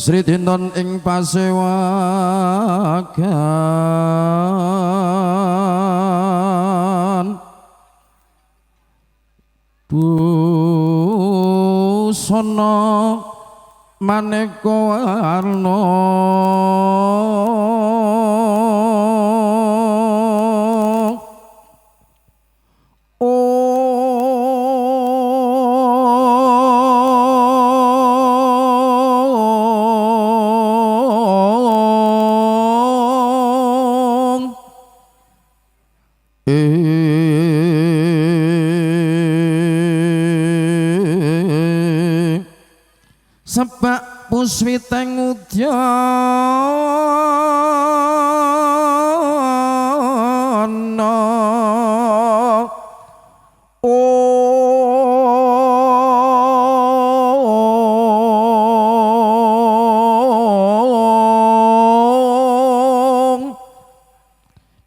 Sri dinten ing pasewagan busana maneka warna sebak puswiteng udyana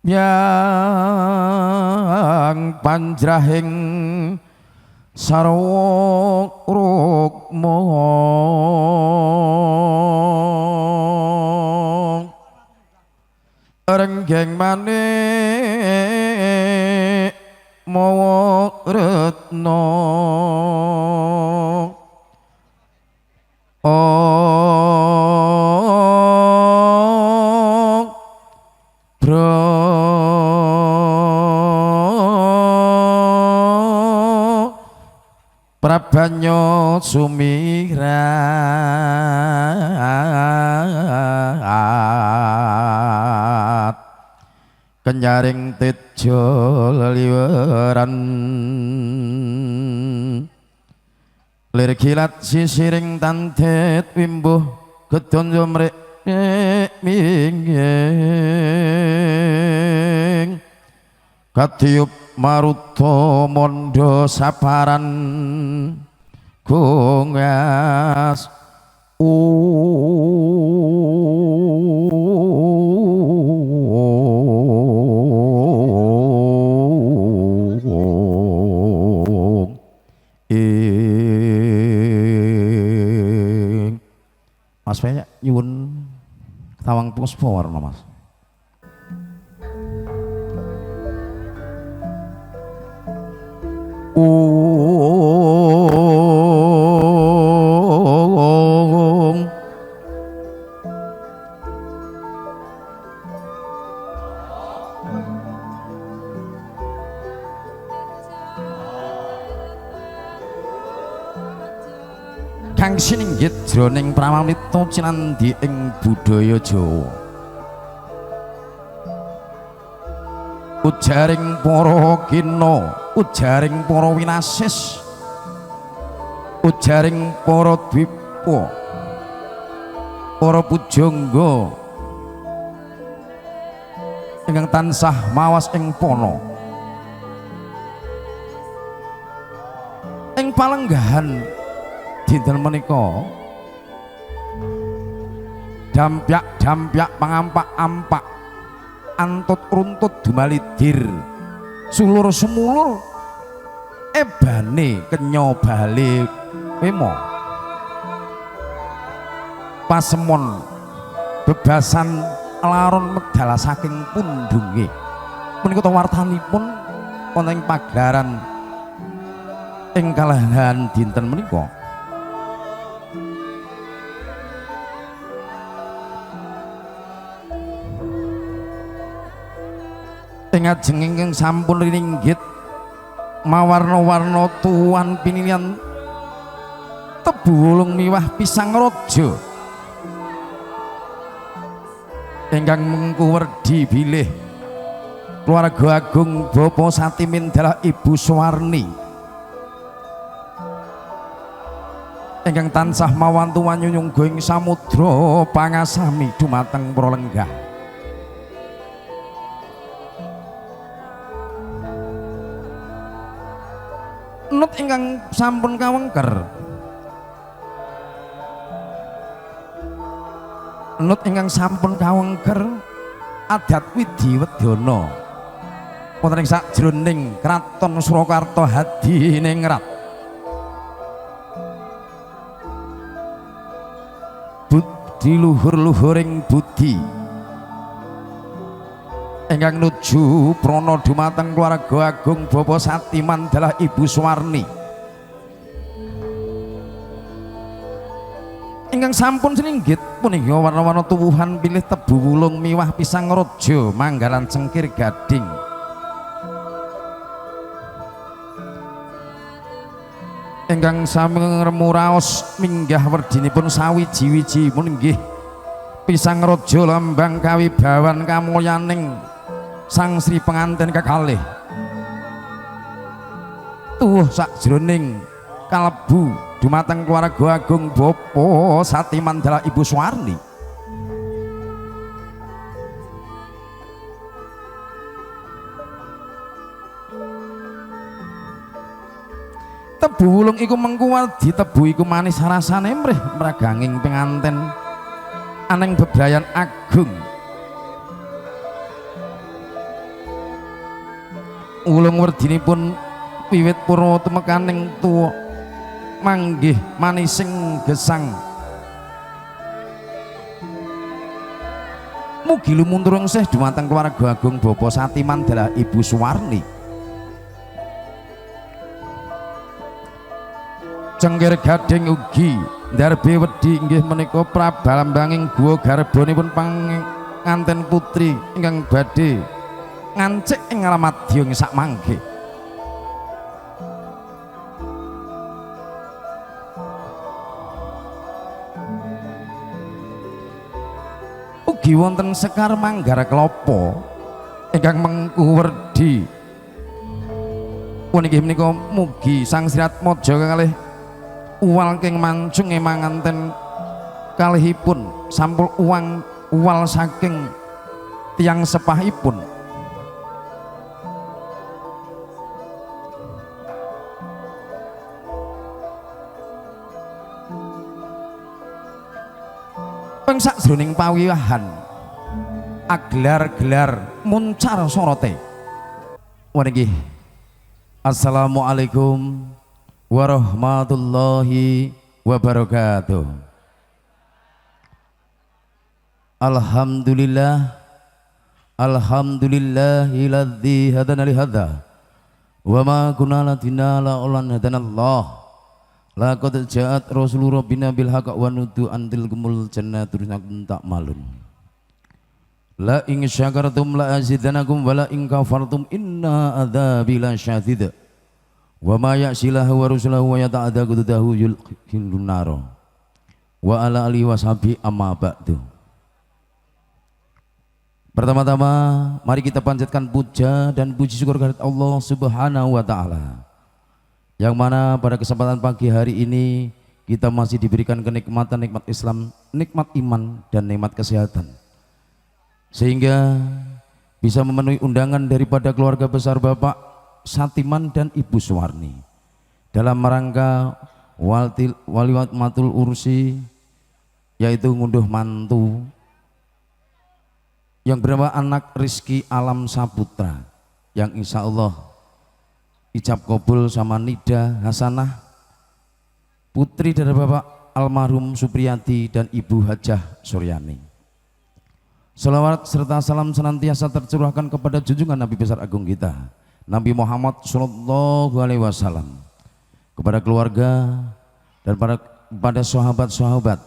yang panjrahing sarwa rukma renggeng manik mawa retna Prabanyo sumirat kenyaring tejo leliweran lir kilat sisiring tantet wimbuh gedon jomrek mingging katiup maruta mondo saparan gungas Mas banyak nyuwun tawang puspa warna Mas. Kang sininggit jroning pramamrita cinandhi ing budaya Jawa. Ujaring para kina, ujaring para winasis, ujaring para dwipa, para pujangga ingkang tansah mawas ing pana. Ing palenggahan dinten menika dampyak-dampyak pangampak-ampak antut runtut dumalidir sulur semulur ebane kenya bali wemo pasemon bebasan laron medal saking pundhunge menika wartanipun wonten ing pagelaran ing kalenggahan dinten menika. Ngajeng ingkang sampun ringgit mawarna-warna tuwan pinilian tebu wulung miwah pisang raja ingkang mengku werdi bilih keluarga agung Bapa Sati Mindala Ibu Suwarni ingkang tansah mawantu wanyunyungga ing samudra pangasami dumateng para lenggah. Nut ingkang sampun kawengker, nut ingkang sampun kawengker adat Widiwedana wonten ing sajroning kraton Surakarta Hadiningrat budi luhur-luhuring budi ingkang nuju prana dumateng keluarga agung Bapa Satiman adalah Ibu Suwarni ingkang sampun sinenggit punika warna-warna tuwuhan pilih tebu wulung miwah pisang raja manggalan cengkir gading ingkang sami ngremu raos minggah werdinipun sawiji-wiji munggih pisang raja lambang kawibawan kamulyaning sang Sri pengantin kekalih tuwuh sakjroning kalbu dumateng keluarga agung Bapa Satiman dalah Ibu Suwarni tebu wulung iku mengkuwal ditebu iku manis rasane mrih mraganging penganten aneng bebrayan agung wulung werdinipun wiwit purwa temekaning tuwa manggih manising gesang mugi lumuntur sih dumateng keluarga agung Bapa Satiman dalah Ibu Suwarni cengkir gading ugi ndarbe wedi inggih menika prabalambanging guwa garbonipun panganten putri ingkang badhe ngancik ing ngalamadya sak mangke ugi wonten Sekar Manggaraklopo ingkang mengku werdi puniki menika mugi Sang Sri Atmaja kalih uwal king mancung manganten kalihipun sampul uwal saking tiang sepahipun ping sakjroning pawiwahan aglar-gelar muncar sorote waniki assalamualaikum warahmatullahi wabarakatuh alhamdulillah alhamdulillahilladzi hadana li hadza wa ma kunna ladina ulan hadanallah laqad ja'at rasulur rabbina bil haqq wa nudu antil kumul jannatul tak malun la in syakartum la azidanakum wa la in kafartum inna adzabi lasyadid wa ma ya'silahu wa rusulahu wa yata'adda qududahu yulqilun naro wa ala alihi washabi amma ba'du. Pertama-tama mari kita panjatkan puja dan puji syukur kehadirat Allah Subhanahu wa taala yang mana pada kesempatan pagi hari ini kita masih diberikan kenikmatan nikmat Islam, nikmat iman dan nikmat kesehatan sehingga bisa memenuhi undangan daripada keluarga besar Bapak Satiman dan Ibu Suwarni dalam rangka walimatul ursi yaitu ngunduh mantu yang bernama anak Rizki Alam Saputra yang insya Allah ijab kabul sama Nida Hasanah putri dari Bapak almarhum Supriyati dan Ibu Hajah Suryani. Selawat serta salam senantiasa tercurahkan kepada junjungan Nabi besar agung kita Nabi Muhammad Sallallahu Alaihi Wasallam, kepada keluarga dan pada sahabat-sahabat,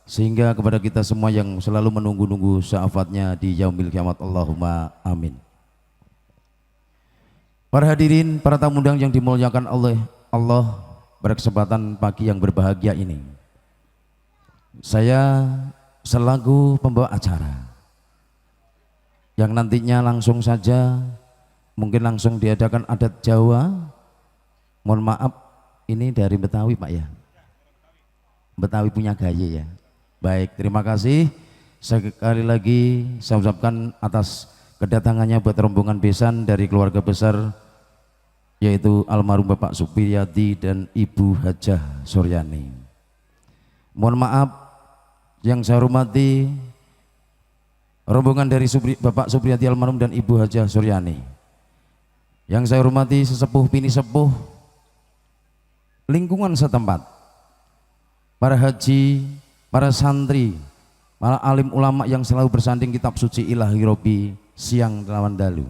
sehingga kepada kita semua yang selalu menunggu-nunggu syafaatnya di yaumil kiamat. Allahumma amin. Para hadirin, para tamu undang yang dimuliakan oleh Allah, pada kesempatan pagi yang berbahagia ini saya selaku pembawa acara yang nantinya langsung saja mungkin langsung diadakan adat Jawa. Mohon maaf, ini dari Betawi Pak ya, Betawi punya gaya ya. Baik, terima kasih sekali lagi saya ucapkan atas kedatangannya buat rombongan besan dari keluarga besar yaitu almarhum Bapak Supriyati dan Ibu Hajah Suryani. Mohon maaf yang saya hormati rombongan dari Bapak Supriyati almarhum dan Ibu Hajah Suryani. Yang saya hormati sesepuh pini sepuh lingkungan setempat, para haji para santri, para alim ulama yang selalu bersanding kitab suci Ilahi Robi siang lawan dalu.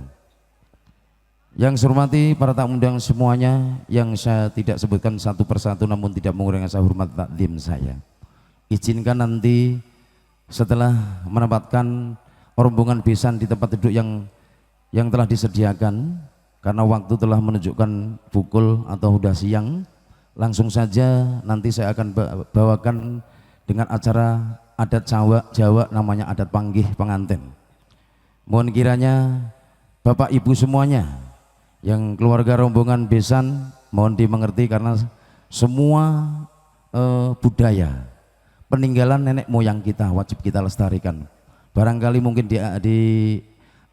Yang saya hormati para tamu undangan semuanya, yang saya tidak sebutkan satu persatu namun tidak mengurangi rasa hormat takdim saya. Izinkan nanti setelah menempatkan rombongan besan di tempat duduk yang telah disediakan, karena waktu telah menunjukkan pukul atau sudah siang, langsung saja nanti saya akan bawakan dengan acara adat Jawa namanya adat panggih pengantin. Mohon kiranya Bapak Ibu semuanya yang keluarga rombongan besan mohon dimengerti karena semua budaya peninggalan nenek moyang kita wajib kita lestarikan. Barangkali mungkin di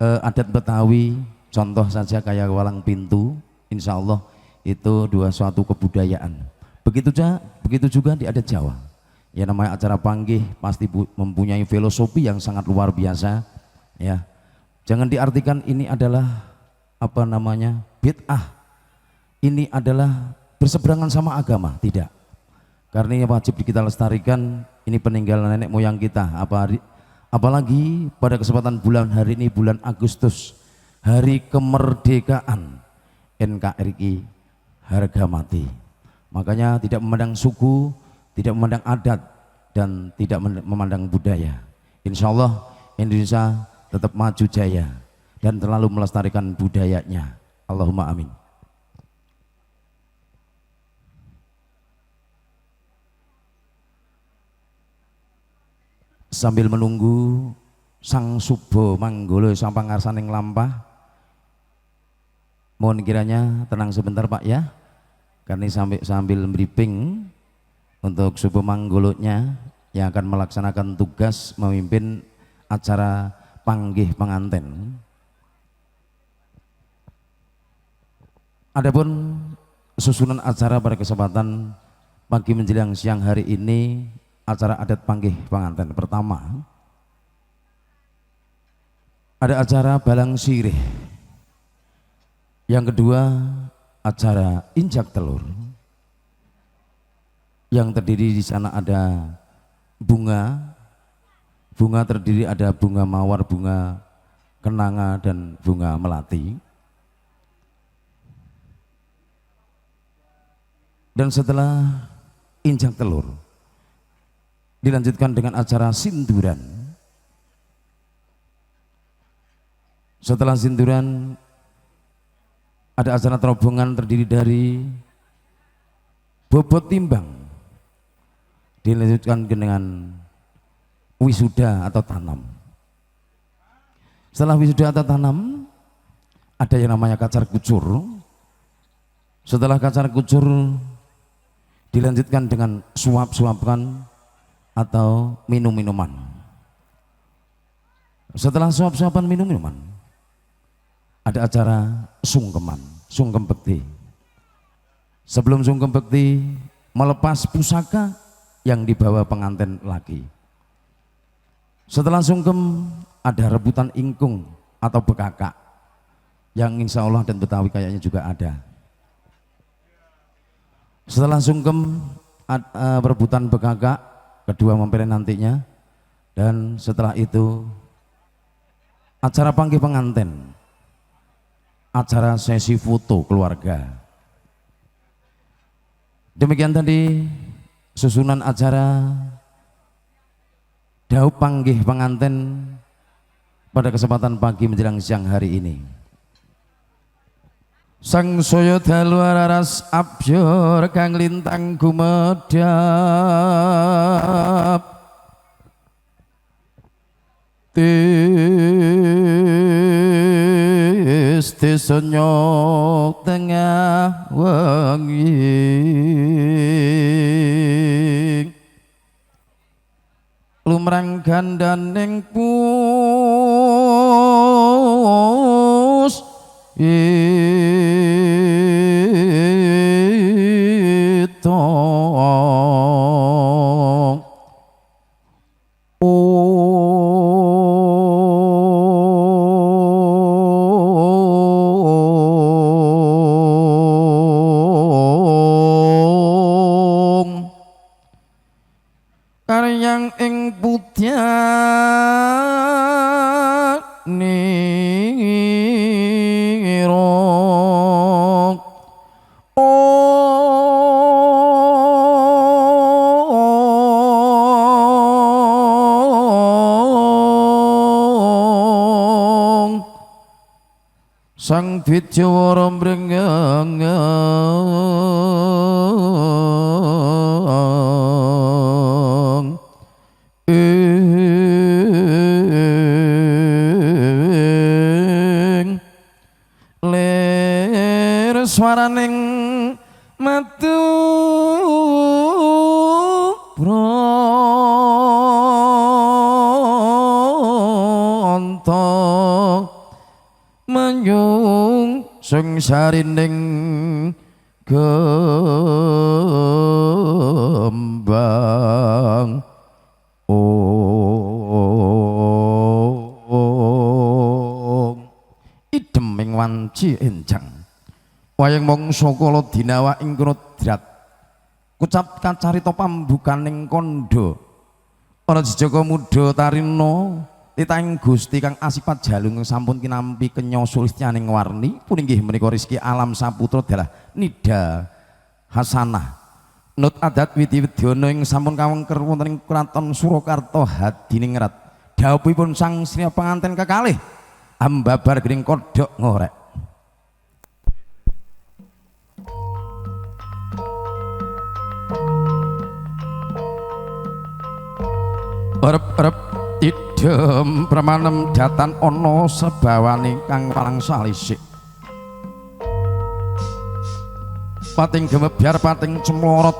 adat Betawi contoh saja kayak walang pintu, insya Allah itu suatu kebudayaan. Begitu juga di adat Jawa. Ya namanya acara panggih pasti mempunyai filosofi yang sangat luar biasa. Ya, jangan diartikan ini adalah apa namanya bid'ah. Ini adalah berseberangan sama agama, tidak. Karena ini wajib kita lestarikan. Ini peninggalan nenek moyang kita. Apalagi pada kesempatan bulan hari ini bulan Agustus, hari kemerdekaan NKRI harga mati. Makanya tidak memandang suku, tidak memandang adat, dan tidak memandang budaya. Insya Allah Indonesia tetap maju jaya dan terlalu melestarikan budayanya. Allahumma amin. Sambil menunggu Sang Subo Manggolo sampang ngarsaning lampah, mohon kiranya tenang sebentar Pak ya, karena sambil briefing untuk Subo Manggolonya yang akan melaksanakan tugas memimpin acara panggih pengantin. Adapun susunan acara pada kesempatan pagi menjelang siang hari ini, acara adat panggih pengantin pertama ada acara balang sirih, yang kedua acara injak telur, yang terdiri di sana ada bunga terdiri ada bunga mawar, bunga kenanga, dan bunga melati. Dan setelah injak telur dilanjutkan dengan acara sinduran. Setelah sinduran ada acara terobongan terdiri dari bobot timbang, dilanjutkan dengan wisuda atau tanam. Setelah wisuda atau tanam ada yang namanya kacar kucur. Setelah kacar kucur dilanjutkan dengan suap-suapkan atau minum-minuman. Setelah suap-suapan minum-minuman ada acara sungkeman, sungkem bekti. Sebelum sungkem bekti melepas pusaka yang dibawa pengantin laki. Setelah sungkem ada rebutan ingkung atau bekakak yang insya Allah dan Betawi kayaknya juga ada. Setelah sungkem perebutan bekakak kedua mempelai nantinya, dan setelah itu acara panggih pengantin, acara sesi foto keluarga. Demikian tadi susunan acara daup panggih pengantin pada kesempatan pagi menjelang siang hari ini. Sang saya dalu araras abyor kang lintang gumedhap tis senyok tengah wengi lumrang gandaning pus karyang ing putyaniro sang Dwijawara mrengeng ing lir swaraning metu bronto menyung sengsarining kembang idem ing wanci enjang wayang mangsa kala dinawa ing krodrat kucap kacarita pambukaning kandha ana jejaka muda tarina titaing Gusti kang asipat jalung sampun kinampi kenya sulistyaning warni puninggih menika Rizki Alam Saputra dalah Nida Hasanah Nut adat Widiwedyana ing sampun kawengker wonten ing Kraton Surakarta Hadiningrat dawuhipun sang Sri panganten kekalih ambabar gering kodhok ngorek arep-arep idem pramanem datan ana sebawane kang palang salisik pating gemebyar pating cemlorot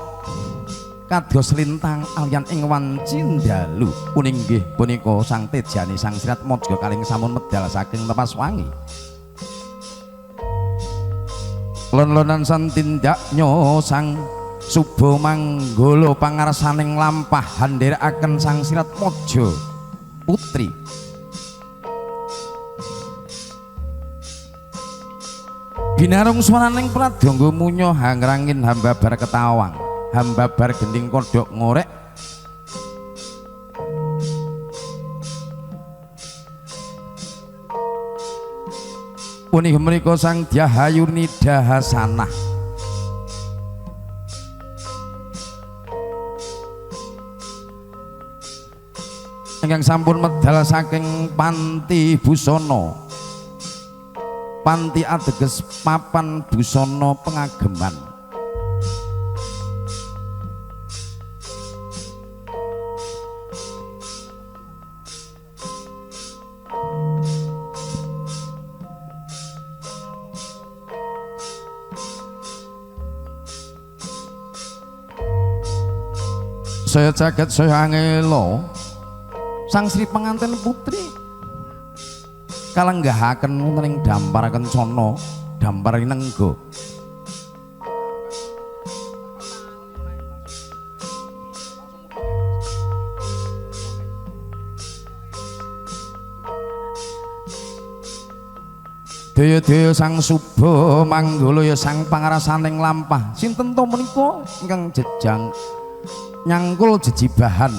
kados lintang alian ing wanci dalu puninggih punika sang tejani sang Sirat Madya kaling sampun medal saking tepas wangi lon-lonan san tindaknya sang Suba Manggala pangarsaning lampah handherekaken sang Sirat Madya putri binarung swaraning pradangga munya hangrangin hambabar ketawang hambabar gending kodhok ngorek punika menika sang Dyahayu Nida Hasanah ingkang sampun medal saking panti busana panti ateges papan busana pengageman saya jagat saya angelo sang Sri pengantin putri kalenggahaken wonten ing dampar kencana dampar nenggo daya-daya sang Suba Manggala ya sang pangarasaning lampah sinten to menika ingkang jejang nyangkul jejibahan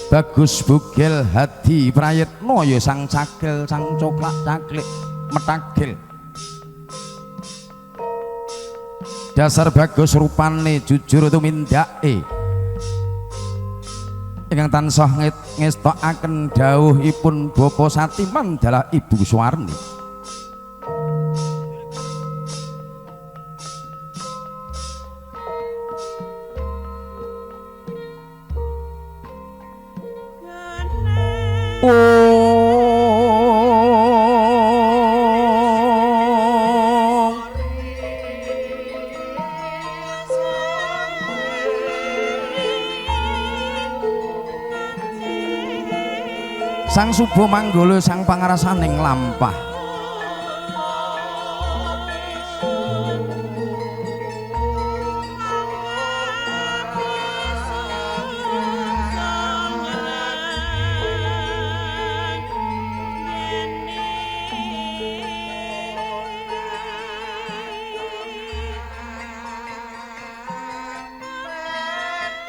Bagus Bugel Hadi Prayitna ya sang cagel sang coklak caklik metagel dasar bagus rupane jujur tumindake ingkang tansah ngestokaken dawuhipun Bapa Satiman dalah Ibu Suwarni sang Suba Manggala sang pangarasaning lampah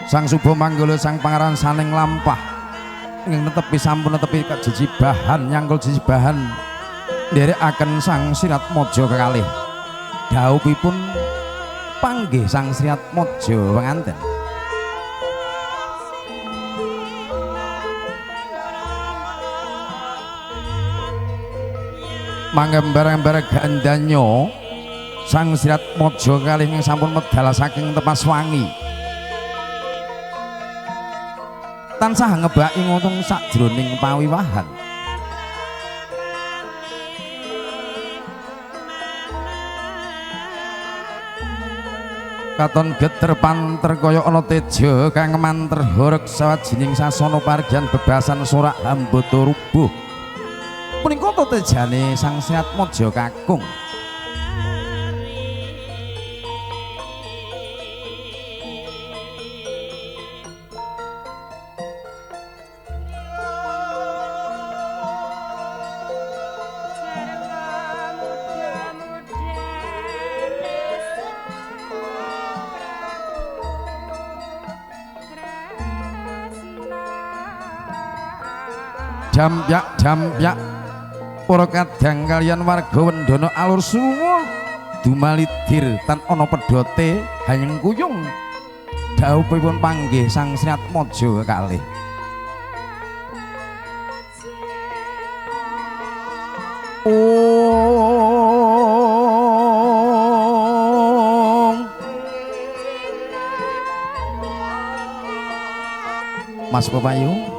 Sang Suba Manggala sang pangeran saning lampah ing netepi sampun netepi kejejibahan nyangkul jejibahan nderekaken Sang Sirat Maja kekalih dhawuhipun panggih Sang Sirat Maja panganten manggembar-embar gandanyo Sang Sirat Maja kalih ing sampun medal saking Tepas Wangi tansah ngebaki ngotung sakjroning pawiwahan katon geter panter kaya ana teja kang manter horeg sawajining sasana pargyan bebasan sorak hambata rubuh punika tejane Sang Sirat Maja kakung jampyak para kadang kalian warga Wendana alur suwa dumalidir tan ana pedote hanyeng kuyung dhawuhipun panggih Sang Sirat Maja kekalih Mas Pepayu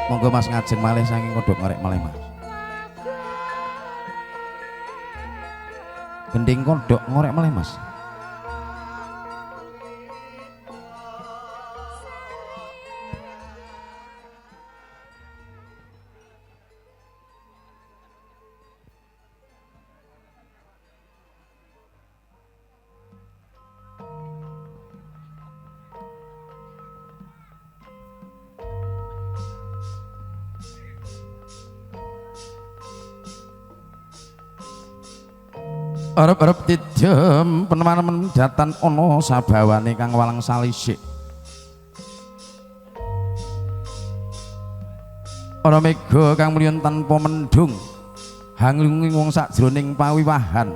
monggo Mas ngajeng malih saking kodhok ngorek malih Mas gending kodhok ngorek malih Mas arep-arep tidhem peneman datan ana sabawane kang walang salisik ana mega kang mulya tanpa mendung hanglunging wong sakjroning pawiwahan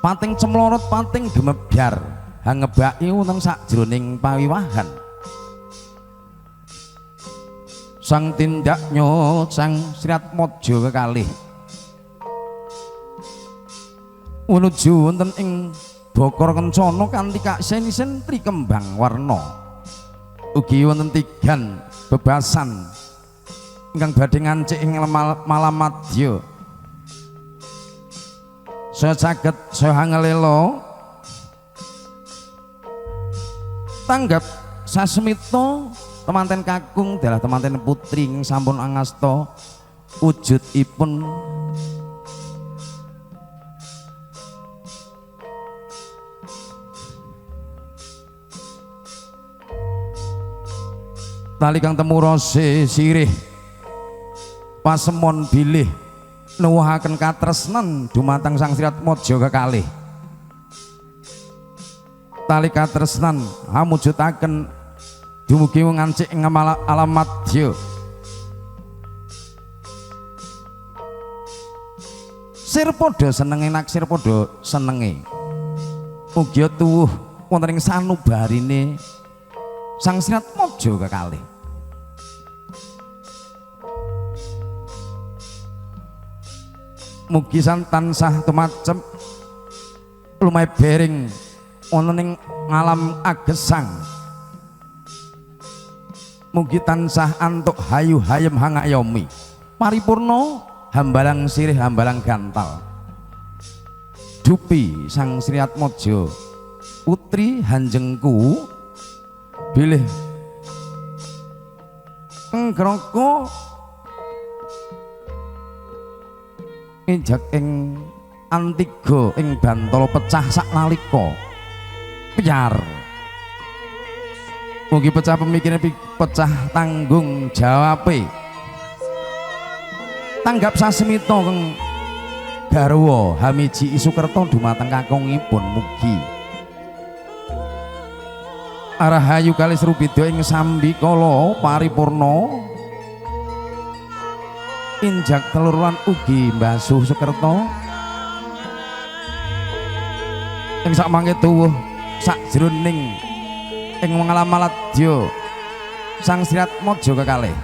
pating cemlorot pating gemebyar hangebaki wonten sakjroning pawiwahan Sang tindaknya Sang Sirat Maja kekalih menuju wonten ing Bakara Kencana kanthi kasen-isen trikembang warna ugi wonten tigan bebasan ingkang badhe ngancik ing Malamadya saya saged saha ngelela tanggap sasmita temanten kakung adalah temanten putri ing sampun angasta wujudipun tali kang temu rose sirih pasemon bilih nuwuhaken katresnan dumateng Sang Sirat Maja kekalih tali katresnan hamujudaken dumugi ngancik ing Alamadya sir padha senenge naksir padha senenge ugi tuwuh wonten ing sanubarine Sang Sirat Maja kekalih mugi tansah tumacep lumahe bering wonten ing ngalam agesang mugi tansah antuk hayu hayem hangayomi paripurna hambalang sirih hambalang gantal dupi Sang Sirat Maja putri hanjengku bilih enggraka injak ing Antiga ing Bantala pecah saknalika piyar mugi pecah pemikirane pecah tanggung jawabe tanggap sasmita kang garwa Hamiji Sukerto dumateng kakungipun mugi arahayu kalis rubida ing sambikala paripurna injak teluruan ugi mbasuh Sukerto ing sakmangke tuwuh sakjroning ing Mangalamadya Sang Sri Atmaja kekalih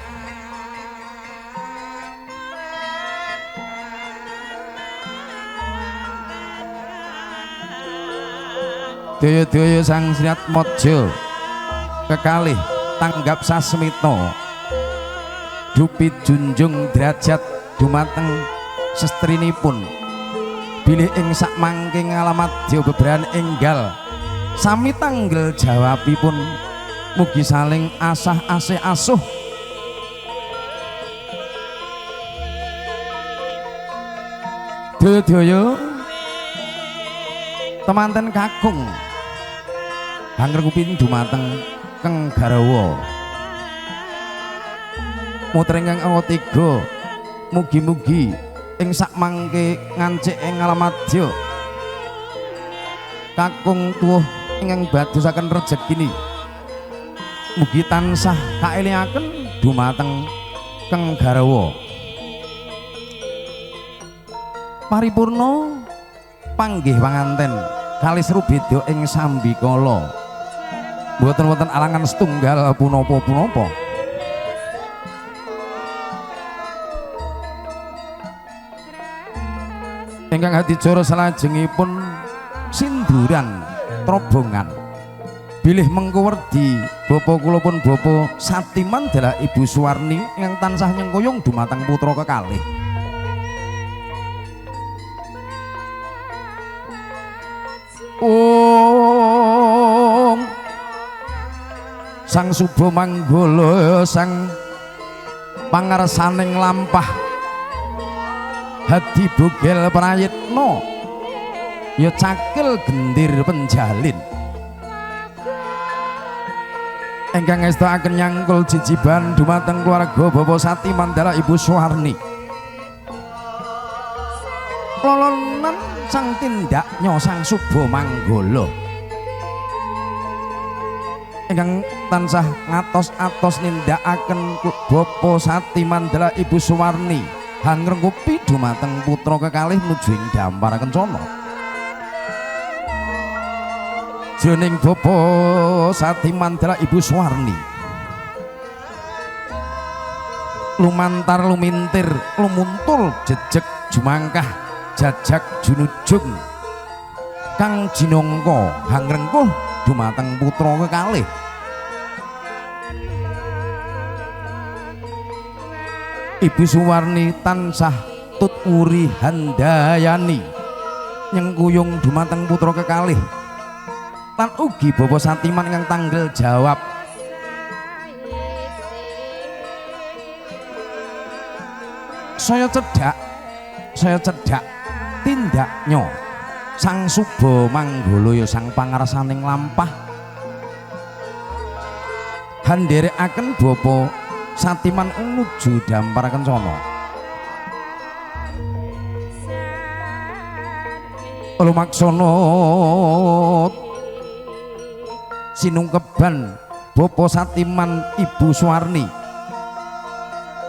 daya-daya Sang Sri Atmaja kekalih tanggap sasmita dupi junjung derajat dumateng sestrinipun bilih ing sakmangke Ngalamadya bebrahan enggal sami tanggel jawabipun mugi saling asah asih asuh daya-daya temanten kakung hangrekuping dumateng Keng Garawa mutring kang awatiga mugi-mugi ing sakmangke ngancik ing Ngalamadya kakung tuwuh ingkang badosaken rejekini mugi tansah kaelingaken dumateng Keng Garawa paripurna panggih panganten kalis rubeda ing sambikala mboten wonten alangan setunggal punapa-punapa ingkang hadijara salajengipun sinduran trobongan bilih mengko werdi bapa kula pun bapa Satiman dalah Ibu Suwarni ingkang tansah nyengkuyung dumateng putra kekalih Sang Suba Manggala sang pangarsaning lampah hadi bogel prayitna ya cakil gendir penjalin ingkang ngestakaken nyangkul jijiban dumateng keluarga Bapak Satiman dalah Ibu Suwarni lolonan sang tindaknya Sang Suba Manggala ingkang tansah ngatos-atos nindakaken Bapak Satiman dalah Ibu Suwarni hangrengkupi dumateng putra kekalih nuju ing dampar kencana jroning Bapak Satiman dalah Ibu Suwarni lumantar lumintir lumuntul jejeg jumangkah jajak junujung kang jinangka hangrengkuh dumateng putra kekalih Ibu Suwarni tansah tutwuri handayani nyengkuyung dumateng putra kekalih lan ugi Bapak Satiman ingkang tanggel jawab saya cedhak tindaknya Sang Suba Manggala ya sang pangarsaning lampah handherekaken Bapak Satiman nuju dampar kencana lumaksana sinungkeban Bapak Satiman Ibu Suwarni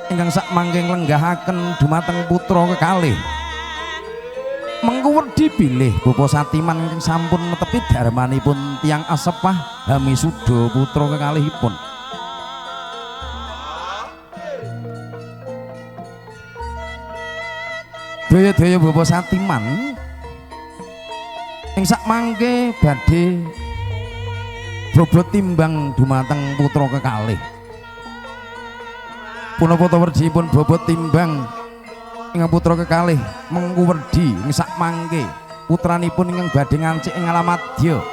ingkang sakmangke lenggahaken dumateng putra kekalih mengko wedi bilih Bapak Satiman ingkang sampun netepi darmanipun tiyang asepah Hamisuda putra kekalihipun daya-daya Bapak Satiman ing sakmangke badhe bobot timbang dumateng putra kekalih punapa ta werdipun bobot timbang ingkang putra kekalih mengko werdi ing sakmangke putranipun ingkang badhe ngancik ing Ngalamadya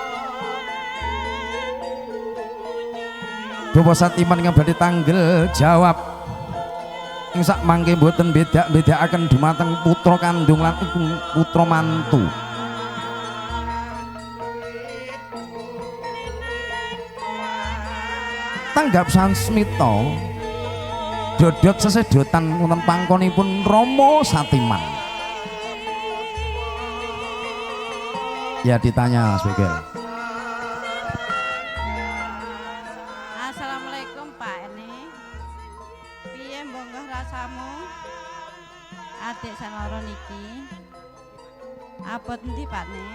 Bapak Satiman ingkang badhe tanggel jawab ing sakmangke boten bedak-bedakaken dumateng putra kandung lan putra mantu tanggap sasmita dodot sesedotan wonten pangkonipun Rama Satiman Ya ditanya Mas Bekel. Assalamualaikum Pak Eni. Piye mbonggah rasamu? Adik sanoro niki. Abot endi Pak Ne?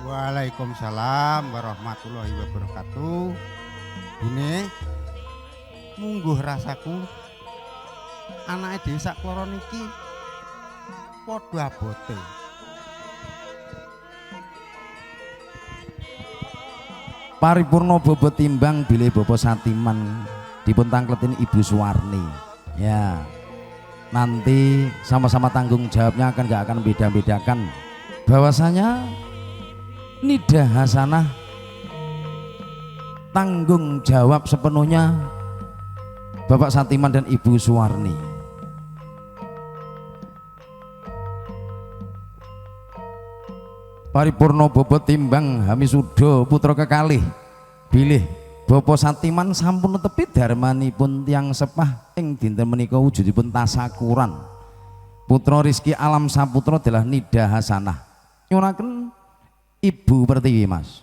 Waalaikumsalam warahmatullahi wabarakatuh. Bune mungguh rasaku anake dhewe sak kloro niki padha abote. Paripurna bobot timbang bilih Bapak Satiman dipun tangkletin Ibu Suwarni. Ya. Nanti sama-sama tanggung jawabnya gak akan beda-bedakan. Bahwasanya Nida Hasanah tanggung jawab sepenuhnya Bapak Satiman dan Ibu Suwarni. Paripurna bobot timbang Hamisuda putra kekalih bilih Bapak Satiman sampun netepi darmanipun tiyang sepah ing dinten menika wujudipun tasakuran. Putra Rizki Alam Saputra adalah Nida Hasanah. Nyunaken Ibu Pertiwi Mas.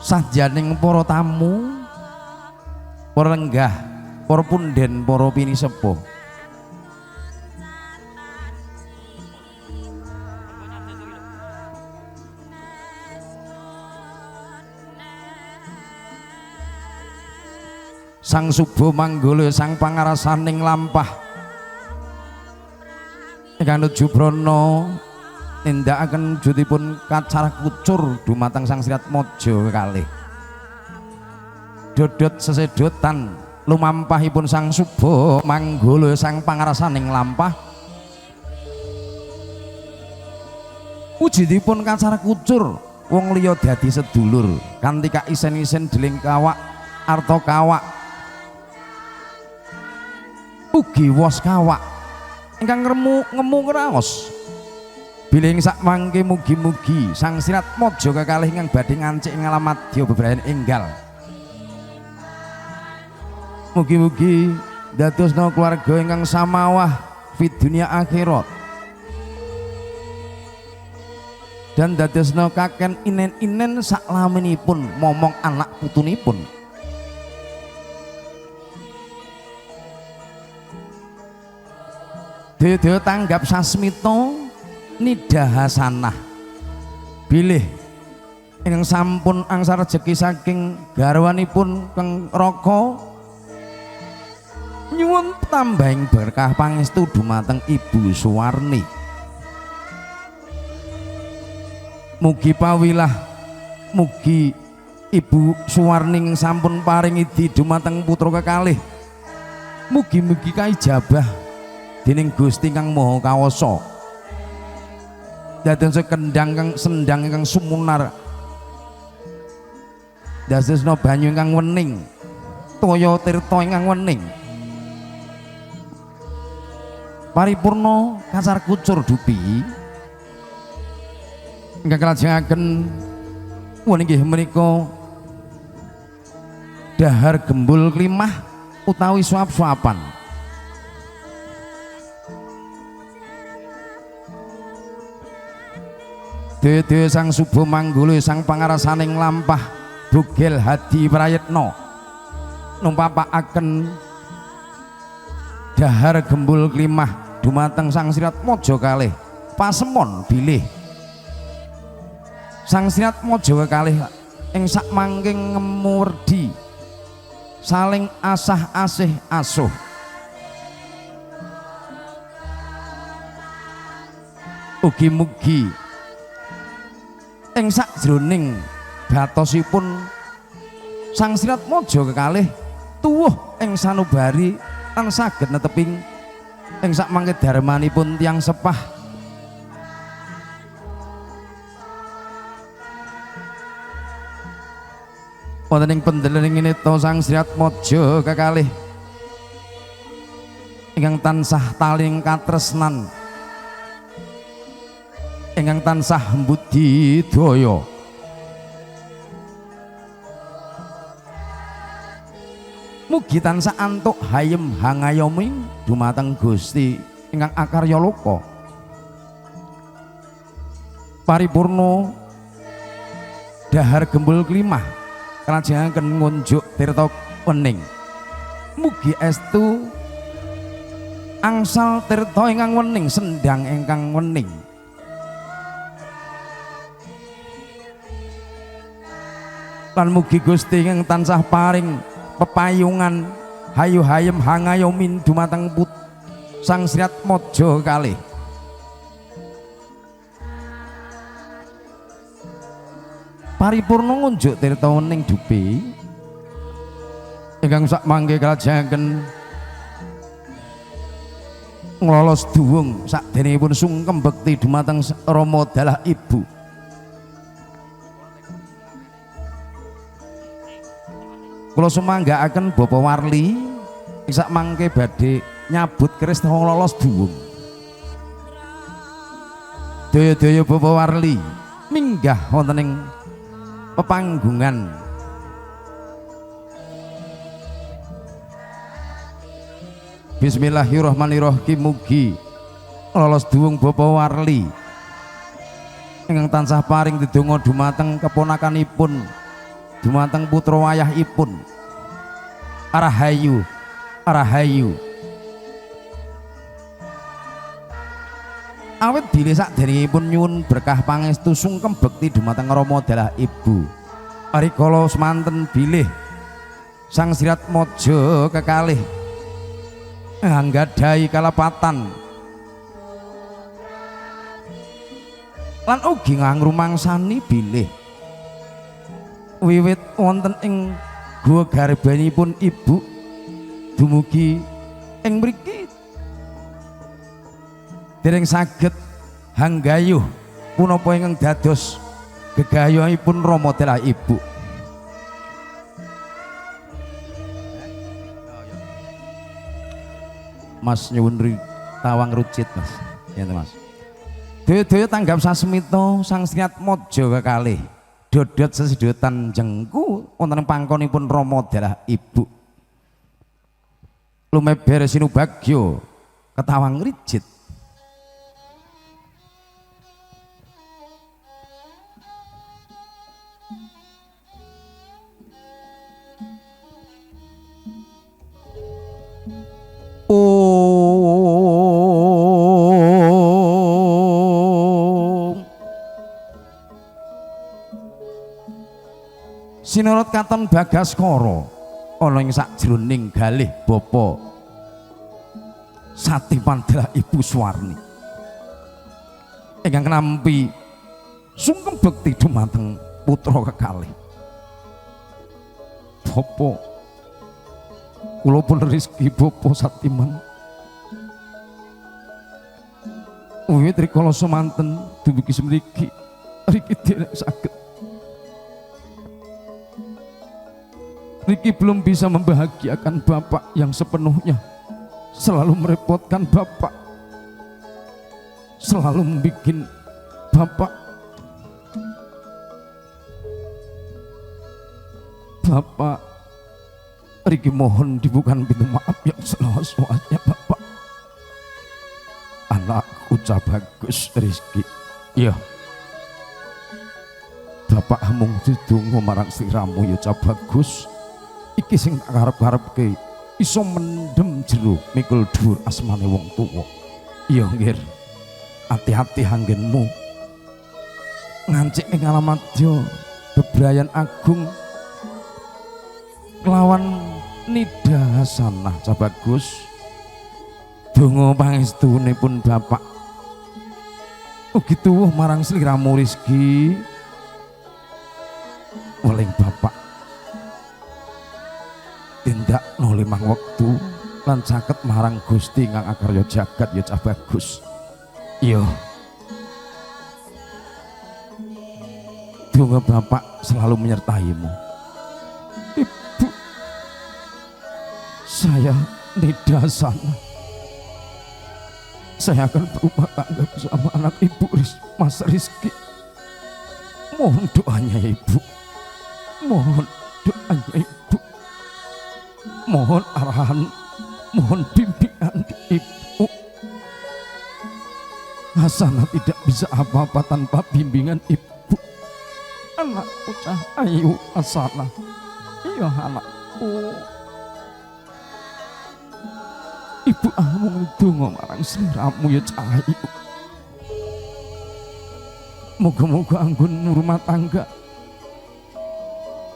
Sajaning para tamu, para lenggah, para punden, para pini sepuh. Sang Suba Manggala sang pangarasaning lampah ingkang nuju brana nindakaken wujudipun kacara kucur dumateng Sang Sriat Maja kalih. Dodot sesedotan lumampahipun Sang Suba Manggala sang pangarasaning lampah wujudipun kacara kucur wong liya dadi sedulur kanthi kaisen-isen deling kawak arta kawak ugi wos kawak ingkang ngemu ngraos bilih sak mangke mugi-mugi Sang Sriat Maja kekalih ingkang badhe ngancik ngalamadya bebrayan enggal. Mugi-mugi dadosna keluarga ingkang samawah fid dunya akhirat. Dan dadosna kaken inen-inen saklaminipun momong anak putunipun. Dewa tanggap sasmita Nida Hasanah bilih ingkang sampun angsal rejeki saking garwanipun Kang Raka nyuwun tambahing berkah pangestu dumateng Ibu Suwarni. Mugi pawilah mugi Ibu Suwarni sampun paring idi dumateng putra kekalih. Mugi-mugi kaijabah dening Gusti Kang Maha Kawasa. Dados kendang kang sendang kang sumunar. Dados banyu ingkang wening. Toya tirta ingkang wening. Paripurna kacar kucur dupi ingkang kalajengaken inggih menika dahar gembul klimah utawi suap-suapan. Dewa Sang Suba Manggala sang pangarasaning lampah Bugel Hadi Prayetna numpapakaken dahar gembul klimah dumateng Sang Sriat Maja kalih pasemon bilih Sang Sriat Maja kekalih ing sak mangking ngemu werdi saling asah asih asuh. Ugi-mugi ing sakjroning batosipun Sang Sriat Maja kekalih tuwuh ing sanubari lan saged neteping ing sak mangke darmanipun tiyang sepah. wonten ing pendelening neta Sang Sri Atmaja kekalih ingkang tansah taling katresnan ingkang tansah budidaya mugi tansah antuk hayem hangayoming dumateng Gusti ingkang akarya loka paripurna dahar gembul klimah kalajengaken ngunjuk tirta wening mugi estu angsal tirta ingkang wening sendang ingkang wening lan mugi Gusti ingkang tansah paring pepayungan hayu hayem hangayomin dumateng Sang Sri Atmaja kalih paripurna ngunjuk tirta wening dupi ingkang sak mangke kalajengaken nglolos duwung sakdenipun sungkem bekti dumateng Rama dalah Ibu kula sumanggaaken Bapak Warli sak mangke badhe nyabut keris nglolos duwung daya-daya Bapak Warli minggah wonten ing pepanggungan Bismillahirrahmanirrahim mugi lolos duwung Bapak Warli ingkang tansah paring dedonga dumateng keponakanipun dumateng putra wayahipun Rahayu Rahayu awet bilih sakderengipun nyuwun berkah pangestu sungkem bekti dumateng Rama dalah Ibu rikala semanten bilih Sang Sri Atmaja kekalih anggadhahi kalepatan lan ugi ngangrumangsani bilih wiwit wonten ing guwa garbanipun Ibu dumugi ing mriki dereng saged hanggayuh punapa ingkang dados gegayuhipun Rama dalah Ibu Mas nyuwun tawang rucit Mas ya Mas daya-daya tanggap sasmita Sang Sri Atmaja kekalih dodot sesedotan jengku wonten pangkonipun Rama dalah Ibu lumeber sinubagya ketawang rijit Sinurut Katon Bagaskara ana ing sajroning galih bapa Satipan dalah Ibu Suwarni ingkang nampi sungkem bekti dumateng putra kekalih bapa kula pun rezeki bapa Satiman wiwit rikala semanten dumugi semriki riki dereng saged Riki belum bisa membahagiakan Bapak yang sepenuhnya selalu merepotkan Bapak selalu membuat Bapak Riki mohon dibukakan pintu maaf yang seluas-luasnya Bapak anakku Cabagus Rizki iya Bapak mung didonga marang sliramu ya Cabagus iki sing tak karep-karepke iso mendem jero mikul dhuwur asmane wong tuwa iya nggih hati-hati anggenmu ngancik ing alamatya bebrayan agung kelawan Nida Hasanah Cabagus donga pangestunipun Bapak ugi tuwuh marang sliramu Rizki weling Bapak tindak limang wektu lan caket marang Gusti ingkang akarya jagat ya Cabagus iya donga Bapak selalu menyertaimu Saya Nidasana. Saya akan berumah tangga bersama anak ibu Mas Rizky. Mohon doanya ya ibu. Mohon doanya ibu. Mohon arahan, mohon bimbingan ibu. Hasanah tidak bisa apa-apa tanpa bimbingan ibu. Anakku Cahayu Hasanah. Iya anakku. Ibu amung donga marang sliramu ya Cahayu. Muga-muga anggonmu rumah tangga.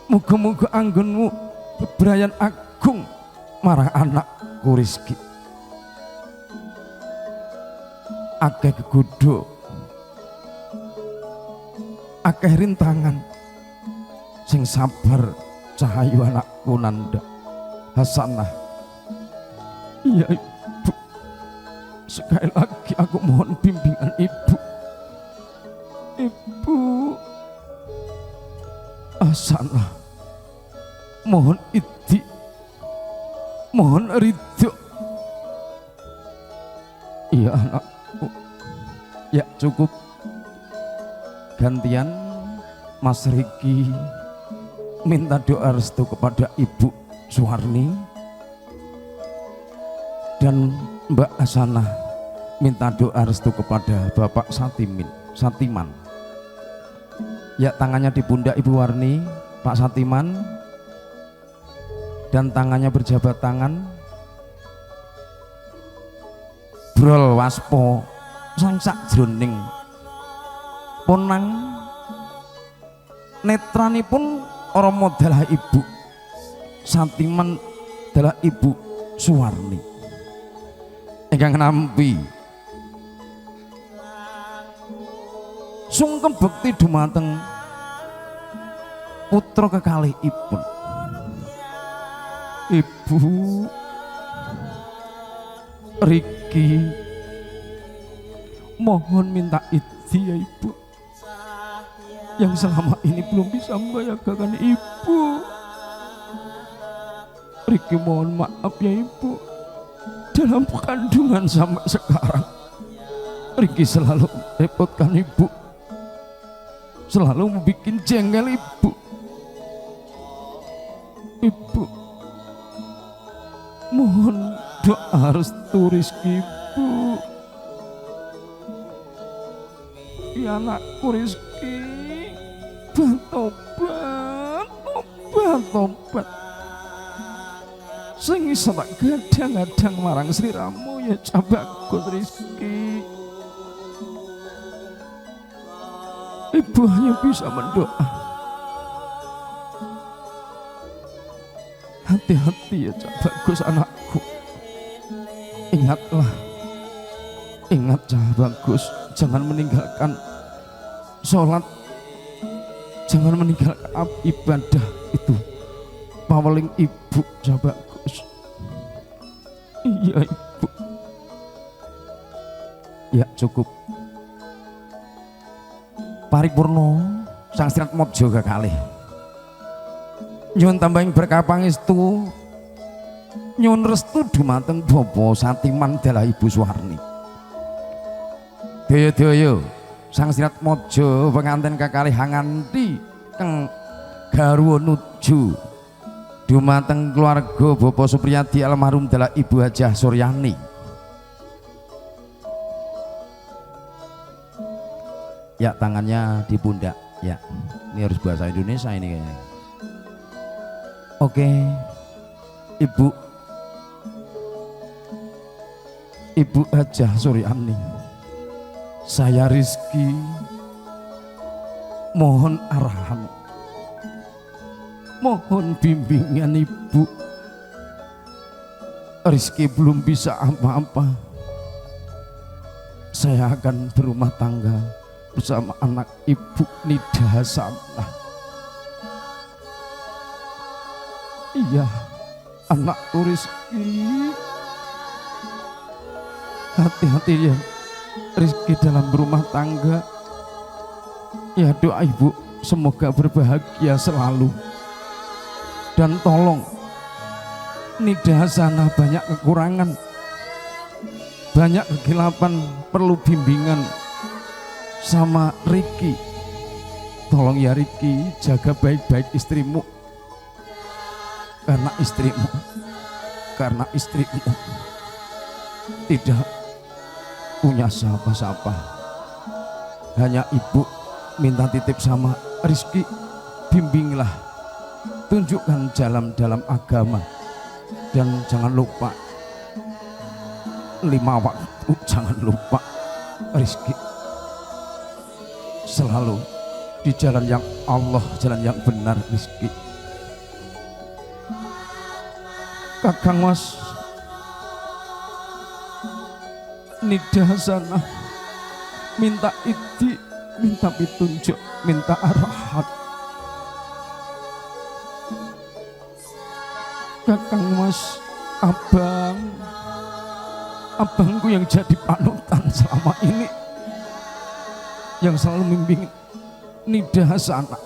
Muga-muga anggonmu bebrayan agung marang anakku Rizky. Akeh kegodho, akeh rintangan, sing sabar Cahayu anakku Nanda Hasanah. Iya ibu, sekali lagi aku mohon bimbingan ibu. Ibu Hasanah, mohon idi, mohon ridho. Iya anakku. Ya cukup. Gantian Mas Riki minta doa restu kepada Ibu Suwarni dan Mbak Hasanah minta doa restu kepada Bapak Satiman. Ya tangannya di pundak Ibu Warni, Pak Satiman, dan tangannya berjabat tangan. Brol waspo sang sakjroning ponang netranipun Rama adalah Ibu Satiman adalah Ibu Suwarni ingkang nampi sungkem bekti dumateng putra kekalihipun. Ibu Riki mohon minta izin ya Ibu yang selama ini belum bisa membahagiakan Ibu. Riki mohon maaf ya Ibu, dalam kandungan sampai sekarang Riki selalu repotkan Ibu, selalu membuat jengkel Ibu. Ibu mohon doa restu Rizky Ibu. Ya anakku Rizky, tobat sing iso tak gadang-gadang marang sliramu ya Cabagus Rizky. Ibu hanya bisa mendoa. Hati-hati ya Cabagus anakku. Ingatlah, ingat Cabagus, jangan meninggalkan sholat, jangan meninggalkan ibadah itu. Paweling Ibu Cabagus. Iya Ibu. Ya cukup. Paripurno sang Sirat Mojo kekalih. Nyuwun tambahin berkah pangestu, nyuwun restu dumateng Bapak Satiman dalah Ibu Suwarni. Daya-daya sang Sirat Mojo pengantin kekalih hanganti kang garwa nuju dumateng keluarga Bapak Supriyadi almarhum dalah Ibu Hajah Suryani. Ya tangannya di pundak ya, ini harus bahasa Indonesia ini kayaknya. Oke Ibu Hajah Suryani, saya Rizky mohon arahan, mohon bimbingan Ibu. Rizky belum bisa apa-apa. Saya akan berumah tangga bersama anak Ibu Nidasana. Iya, anakku Rizky. Hati-hati ya Rizky dalam berumah tangga. Ya doa Ibu semoga berbahagia selalu. Dan tolong Nida Hasanah banyak kekurangan, banyak kegilapan, perlu bimbingan sama Riki. Tolong ya Riki, jaga baik-baik istrimu, karena istrimu tidak punya siapa-siapa. Hanya ibu minta titip sama Rizki, bimbinglah, tunjukkan jalan dalam agama, dan jangan lupa 5 waktu, jangan lupa Rizki selalu di jalan yang Allah, jalan yang benar Rizki. Kakang Mas, Nida Hasanah minta idi, minta petunjuk, minta arahat. Kakang Mas, abangku yang jadi panutan selama ini, yang selalu membimbing Nida Hasanah.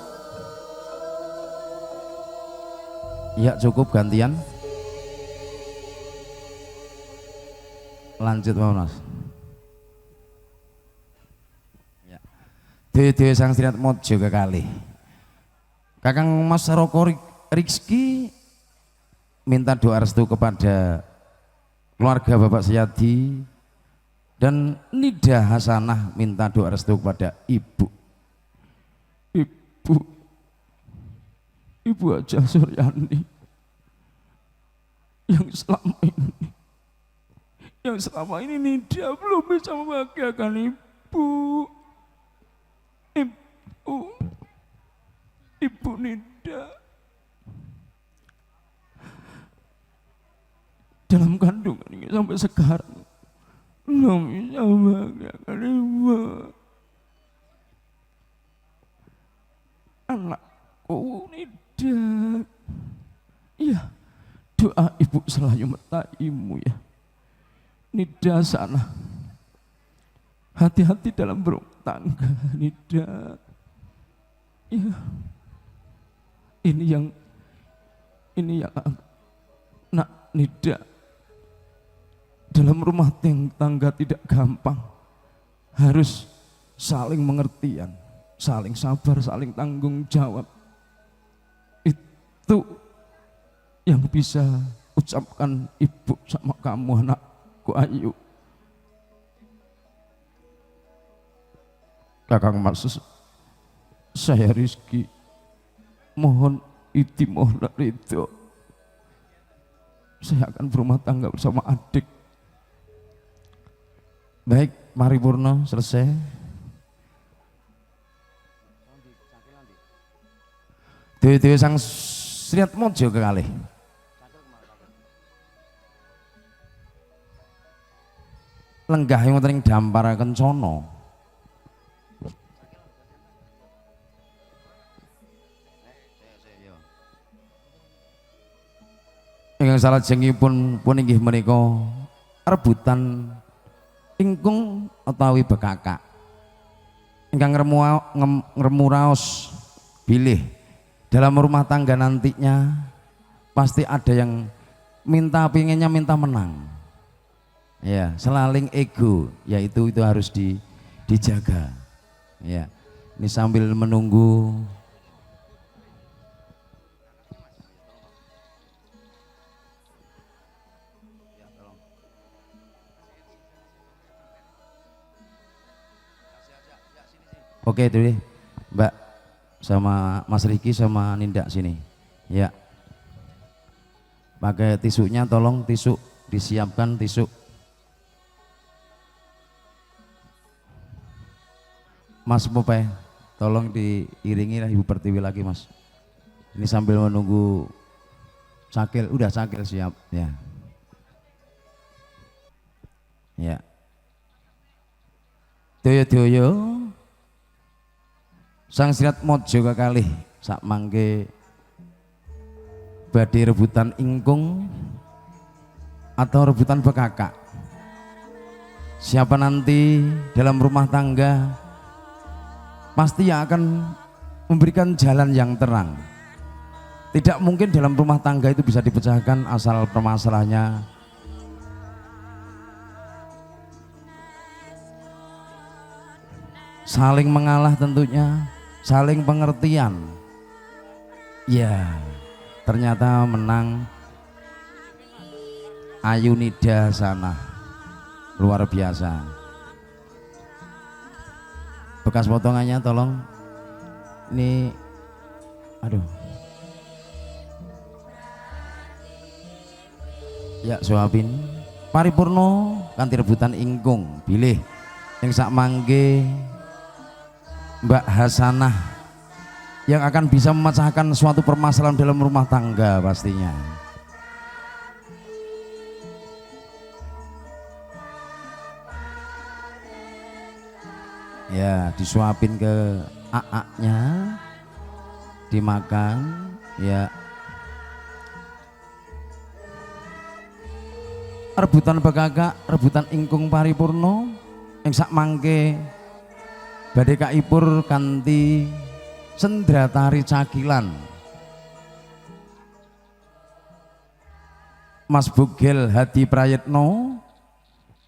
Ya cukup, gantian. Lanjut Mas. Ya. Dewe sang Sriat Mojo kekali. Kakang Mas Roko Rizki minta doa restu kepada keluarga Bapak Suyadi, dan Nida Hasanah minta doa restu kepada Ibu Haja Suryani yang selama ini Nida belum bisa membahagiakan Ibu Nida. Dalam kandungan ini sampai sekarang belum bisa membahagiakan ibu. Anakku Nida, iya, doa ibu selalu menyertaimu ya Nida Hasanah. Hati-hati dalam berumah tangga Nida. Ya, ini yang nak Nida, dalam rumah tangga tidak gampang, harus saling pengertian, saling sabar, saling tanggung jawab. Itu yang bisa ucapkan ibu sama kamu, anakku Ayu. Kakang Mas, saya Rizki mohon idi, mohon ridho. Saya akan berumah tangga bersama adik. Baik, mari Purno selesai. Dewe sang Sriat Mojo kekalih. Lenggah yang wonten ing dampar kencana. Ingkang salajengipun pun inggih menika rebutan ingkung utawi bekakak. Ingkang ngremu raos bilih dalam rumah tangga nantinya pasti ada yang pinginnya minta menang. Ya, selaling ego, yaitu itu harus dijaga. Ya. Ini sambil menunggu Oke itu deh, Mbak sama Mas Riki sama Ninda sini, ya. Pakai tisunya, tolong tisu disiapkan tisu. Mas Pope, tolong diiringi lah Ibu Pertiwi lagi Mas. Ini sambil menunggu Cakil, udah Cakil siap, ya. Ya. Doyo-doyo. Sang Sriat Mojo kekalih sak mangke badhe rebutan ingkung atau rebutan bekakak. Siapa nanti dalam rumah tangga pasti yang akan memberikan jalan yang terang. Tidak mungkin dalam rumah tangga itu bisa dipecahkan asal permasalahannya saling mengalah, tentunya saling pengertian. Ya, ternyata menang Ayunida sana, luar biasa. Bekas potongannya tolong, ini aduh ya, suapin paripurno kanthi rebutan ingkung bilih yang sak mangke Mbak Hasanah yang akan bisa memecahkan suatu permasalahan dalam rumah tangga pastinya. Ya, disuapin ke AA-nya, dimakan, ya. Rebutan begagak, rebutan ingkung paripurno, yang sak mangke badhe kaipur kanthi sendratari cakilan. Mas Bugel Hadi Prayetno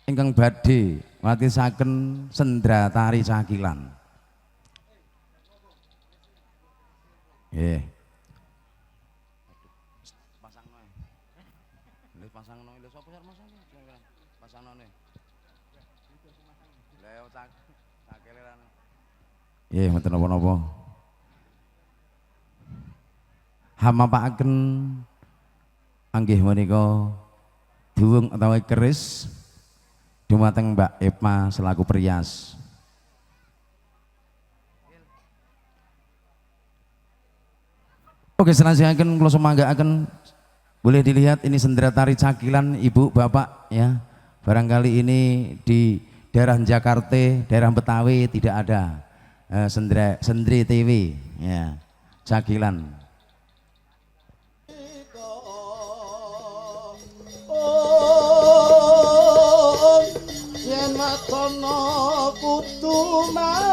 ingkang badhe watisaken sendratari cakilan. Nggih. Pasangno lho sapa sar Mas? Pasangne. Lha cakele ra. Nggih, mboten napa-napa. Hamapaken anggih menika duwung utawa keris dumateng Mbak Epma selaku perias. Oke, selasihaken kula semanggaaken, boleh dilihat ini sendratari cakilan Ibu Bapak ya. Barangkali ini di daerah Jakarta, daerah Betawi tidak ada sendri TV ya, cakilan. Matono kudu manis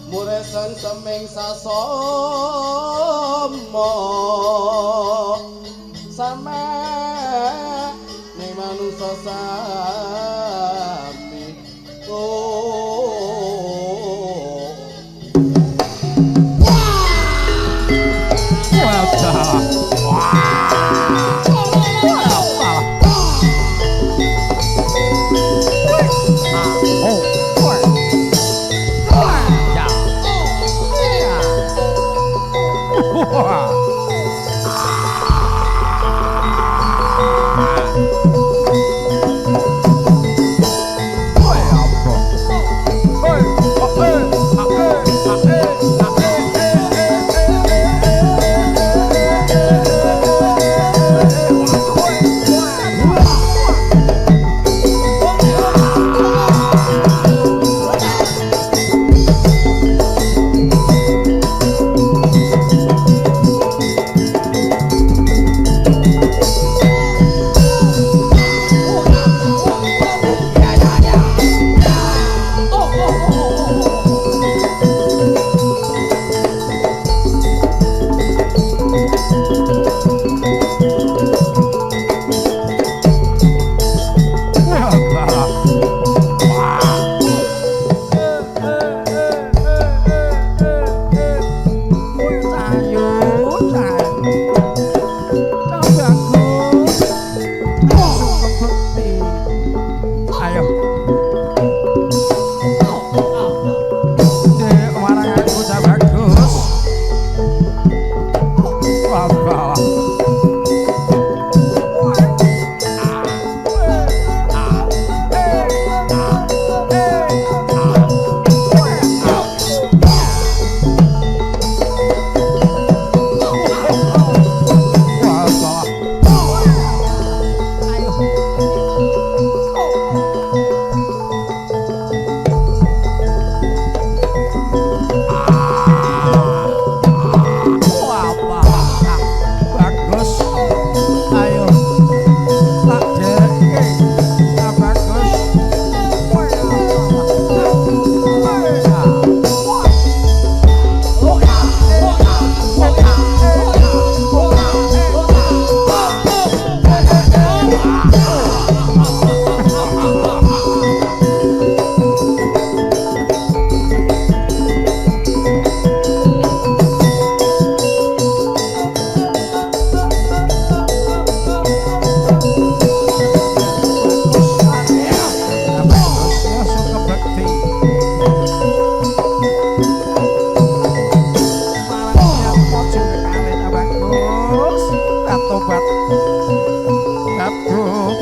muresan seming sasomo sama ning manusa sami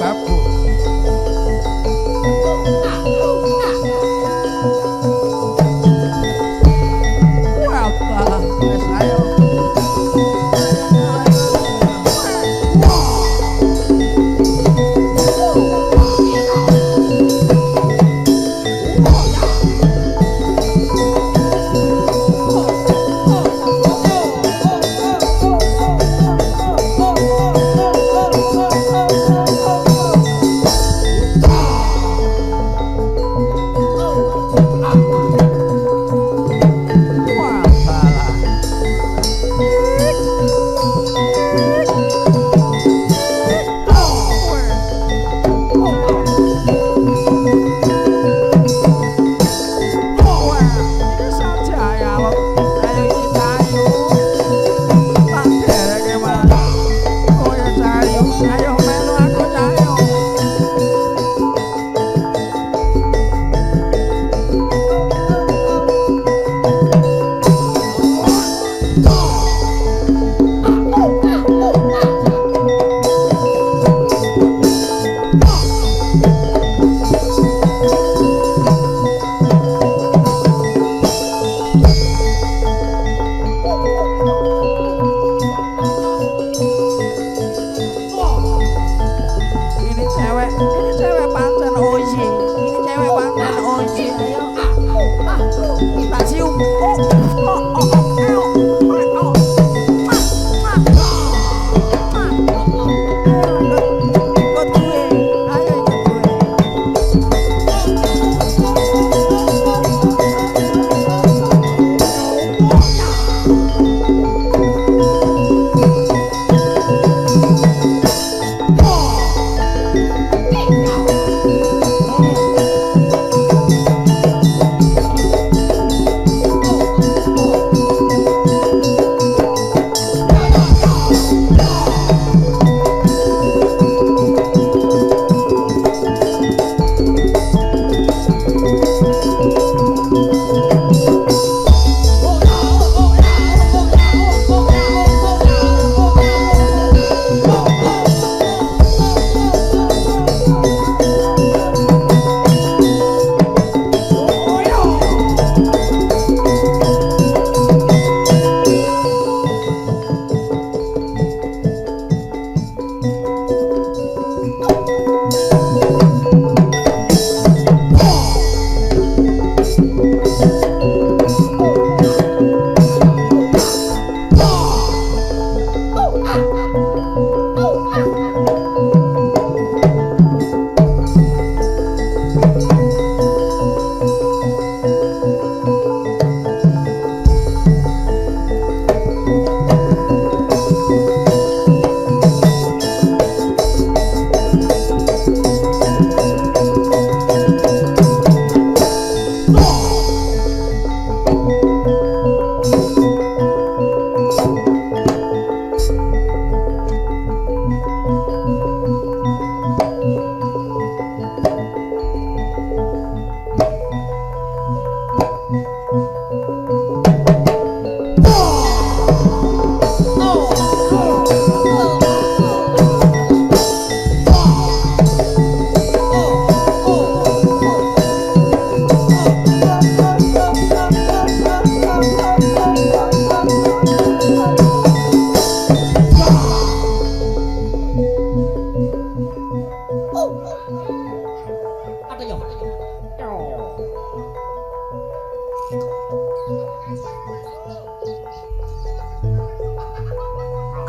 babu. Apa? Wes ayo.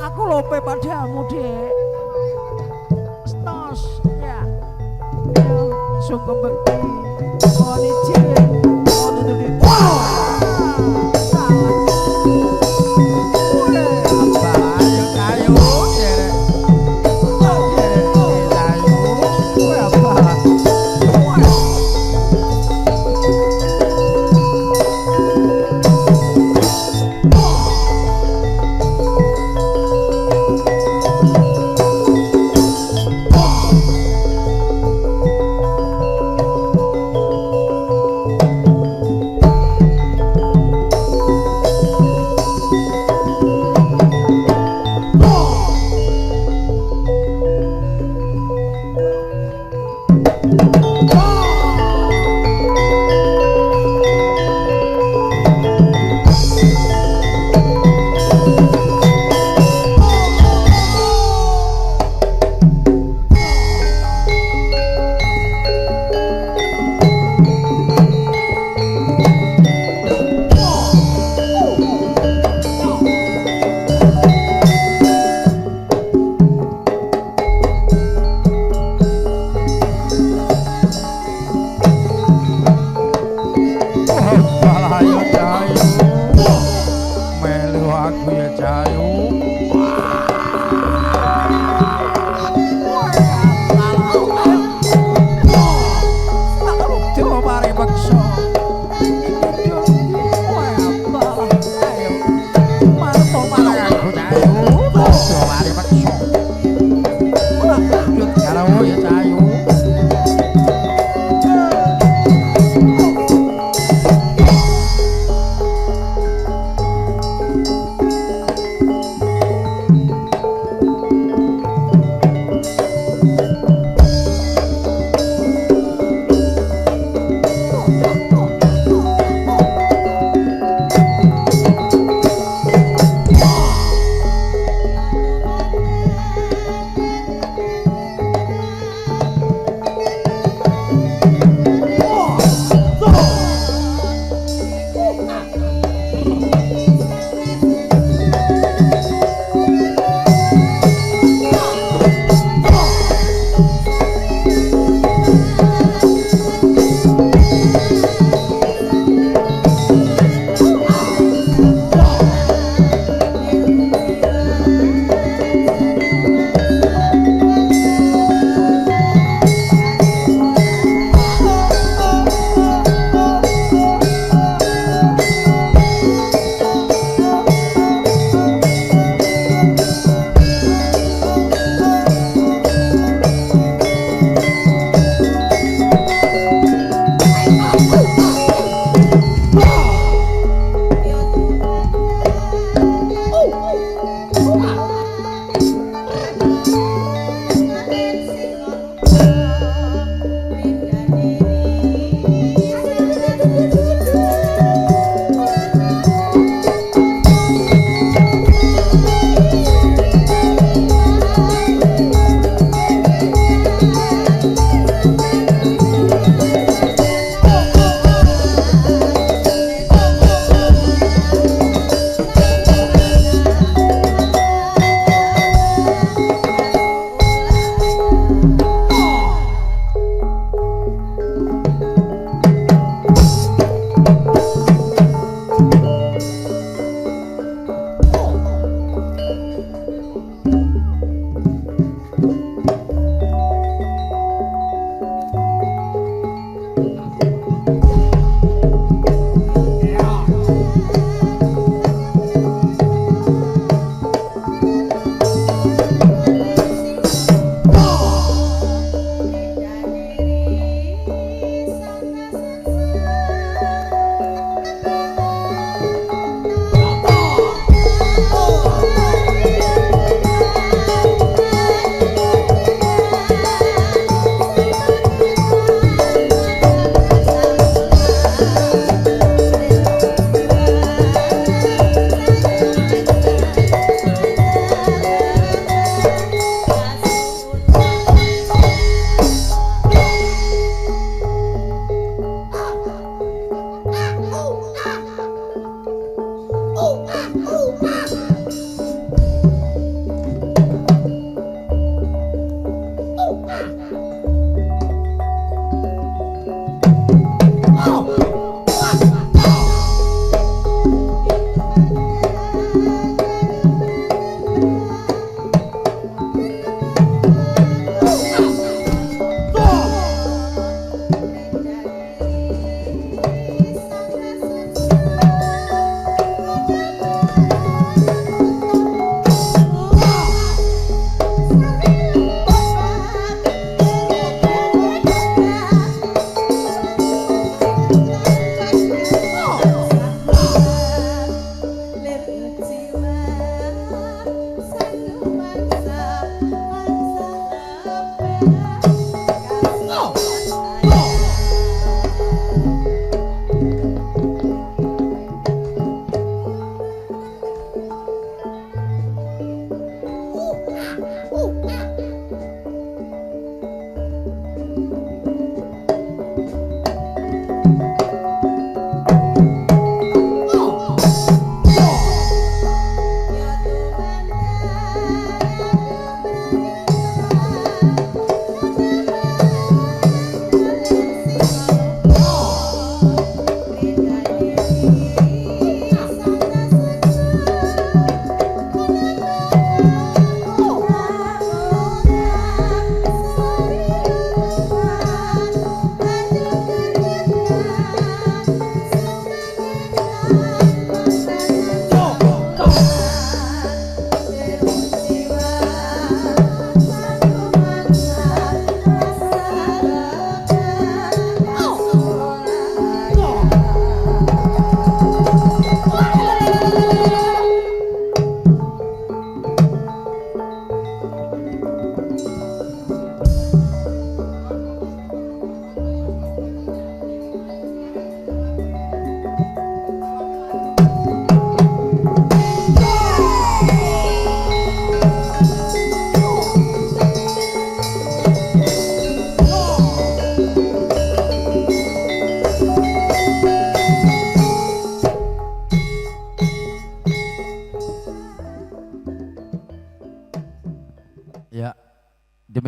Aku lope padamu, Dek. Stos, ya. Sungguh bekti. Mohon izin. Mohon tutupi. Oh ya Cahayu.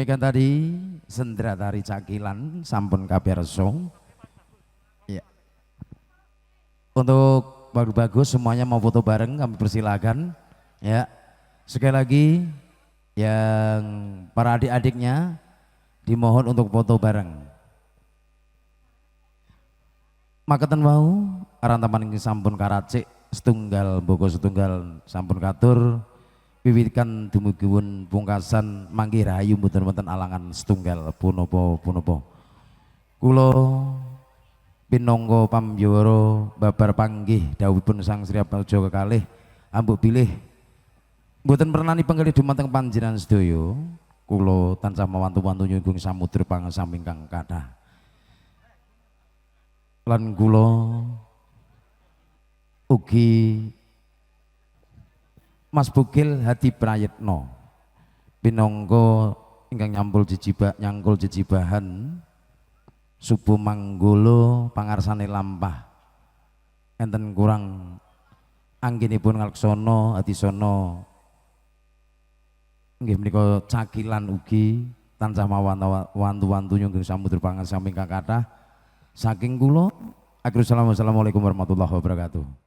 Demikian tadi Sendra Tari Cakilan sampun kaberso. Ya. Untuk bagus semuanya mau foto bareng kami persilakan. Ya. Sekali lagi yang para adik-adiknya dimohon untuk foto bareng. Makatan wau arantaman ini sampun karacik setunggal boko setunggal sampun katur wiwitkan dumugiwun pungkasan manggih rahayu mboten-mboten alangan setunggal punapa kula pinangka pambyawara babar panggih dawuhipun Sang Sri Praja kekalih ambuk bilih mboten pernani penggalih dumateng panjenengan sedaya kula tansah mawantu-wantu nyugung samudra pangesam ingkang kathah lan kula ugi Mas Bugil Hadi Prayitno pinangka ingkang nyangkul jejibahan subuh manggolo pangarsane lampah enten kurang anggenipun nglaksana adisana nggih menika cakilan ugi tansah mawantu-wantu nyungging samudra pangesam ingkang kathah saking kula. Assalamualaikum warahmatullahi wabarakatuh.